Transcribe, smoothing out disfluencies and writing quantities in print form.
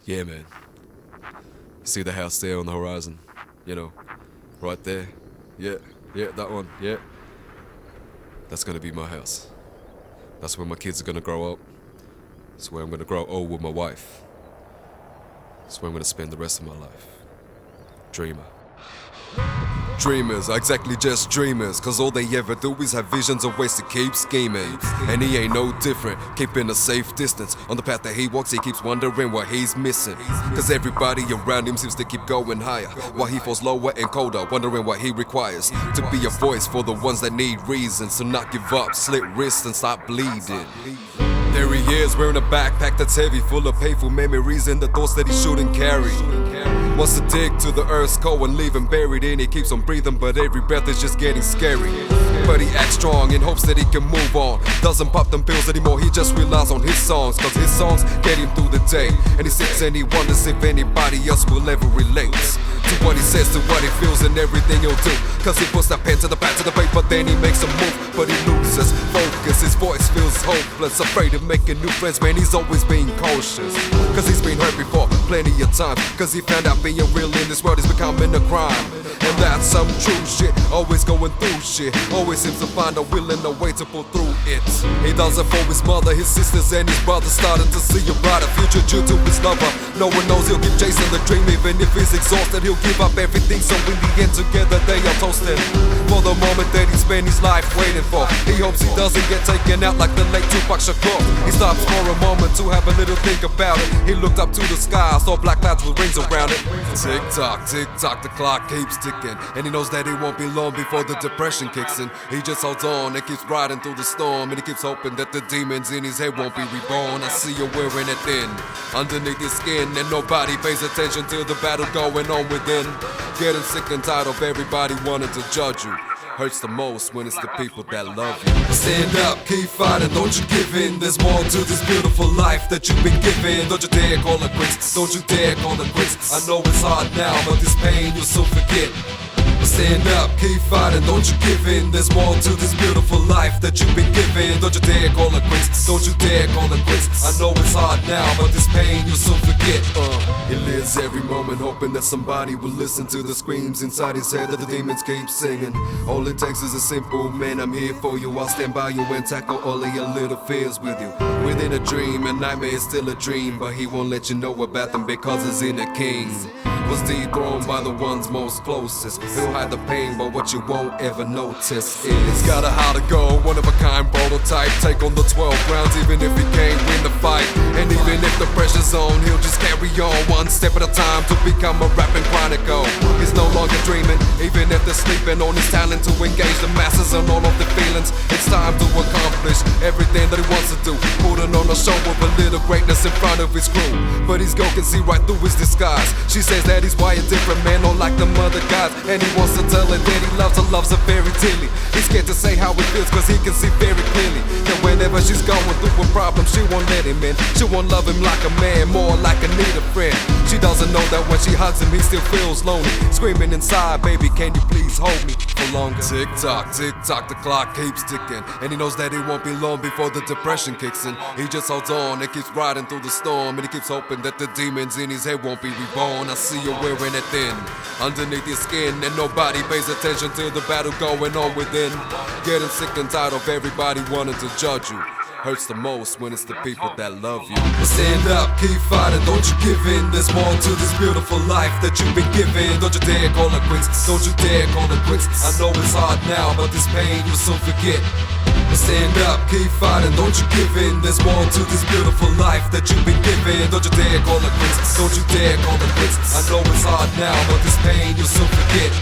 Yeah, man. See the house there on the horizon? You know, right there. Yeah, that one, yeah. That's gonna be my house. That's where my kids are gonna grow up. That's where I'm gonna grow old with my wife. That's where I'm gonna spend the rest of my life. Dreamer. Dreamers are exactly just dreamers, cause all they ever do is have visions of ways to keep scheming. And he ain't no different, keeping a safe distance. On the path that he walks, he keeps wondering what he's missing. Cause everybody around him seems to keep going higher, while he falls lower and colder, wondering what he requires. To be a voice for the ones that need reasons, to not give up, slit wrists and stop bleeding. There he is, wearing a backpack that's heavy, full of painful memories and the thoughts that he shouldn't carry. Wants to dig to the earth's core and leave him buried in. He keeps on breathing, but every breath is just getting scary. But he acts strong in hopes that he can move on. Doesn't pop them pills anymore, he just relies on his songs, cause his songs get him through the day. And he sits and he wonders if anybody else will ever relate to what he says, to what he feels and everything he'll do. Cause he puts that pen to the pad to the paper, then he makes a move, but he loses focus. His voice feels hopeless, afraid of making new friends, man, he's always being cautious. Cause he's been hurt before, plenty of time. Cause he found out being real in this world is becoming a crime. And that's some true shit, always going through shit. Always seems to find a will and a way to pull through it. He does it for his mother, his sisters and his brothers, starting to see a brighter future due to his lover. No one knows he'll keep chasing the dream, even if he's exhausted. He'll give up everything, so in the end together they are toasting. For the moment that he spent his life waiting for, he hopes he doesn't get taken out like the late Tupac Shakur. He stops for a moment to have a little think about it. He looked up to the sky, saw black clouds with rings around it. Tick tock, the clock keeps ticking, and he knows that it won't be long before the depression kicks in. He just holds on and keeps riding through the storm, and he keeps hoping that the demons in his head won't be reborn. I see you wearing it thin underneath his skin, and nobody pays attention to the battle going on within. Getting sick and tired of everybody wanting to judge you. Hurts the most when it's the people that love you. Stand up, keep fighting, don't you give in. There's more to this beautiful life that you've been given. Don't you dare call it quits, don't you dare call it quits. I know it's hard now, but this pain you'll soon forget. Stand up, keep fighting, don't you give in. There's more to this beautiful life that you've been given. Don't you dare call it quits, don't you dare call it quits. I know it's hard now, but this pain you'll soon forget. He lives every moment hoping that somebody will listen to the screams inside his head that the demons keep singing. All it takes is a simple man, I'm here for you. I'll stand by you and tackle all of your little fears with you. Within a dream, a nightmare is still a dream, but he won't let you know about them because he's in a king. Was dethroned by the ones most closest. He'll hide the pain, but what you won't ever notice is he's got a how to go, one of a kind prototype. Take on the 12 rounds even if he can't win the fight. And even if the pressure's on, he'll just carry on one step at a time to become a rapping chronicle. He's no longer dreaming, even if they're sleeping on his talent to engage the masses and all of the feelings. It's time to accomplish everything that he wants to do, putting on a show with a little greatness in front of his crew. But his girl can see right through his disguise. She says that he's wired different, man, not like the mother gods. And he wants to tell her that he loves her very dearly. He's scared to say how it feels cause he can see very clearly that whenever she's going through a problem, she won't let him in. She won't love him like a man, more like a needed friend. She doesn't know that when she hugs him, he still feels lonely, screaming inside, baby, can you please hold me for longer? Tick tock, the clock keeps ticking, and he knows that it won't be long before the depression kicks in. He just holds on and keeps riding through the storm, and he keeps hoping that the demons in his head won't be reborn. I see you wearing it thin underneath your skin, and nobody pays attention to the battle going on within. Getting sick and tired of everybody wanting to judge you. Hurts the most when it's the people that love you. Stand up, keep fighting, don't you give in. There's more to this beautiful life that you've been given. Don't you dare call it quits, don't you dare call it quits. I know it's hard now, but this pain you'll soon forget. Stand up, keep fighting, don't you give in. There's more to this beautiful life that you've been given. Don't you dare call it quits, don't you dare call it quits. I know it's hard now, but this pain you'll soon forget.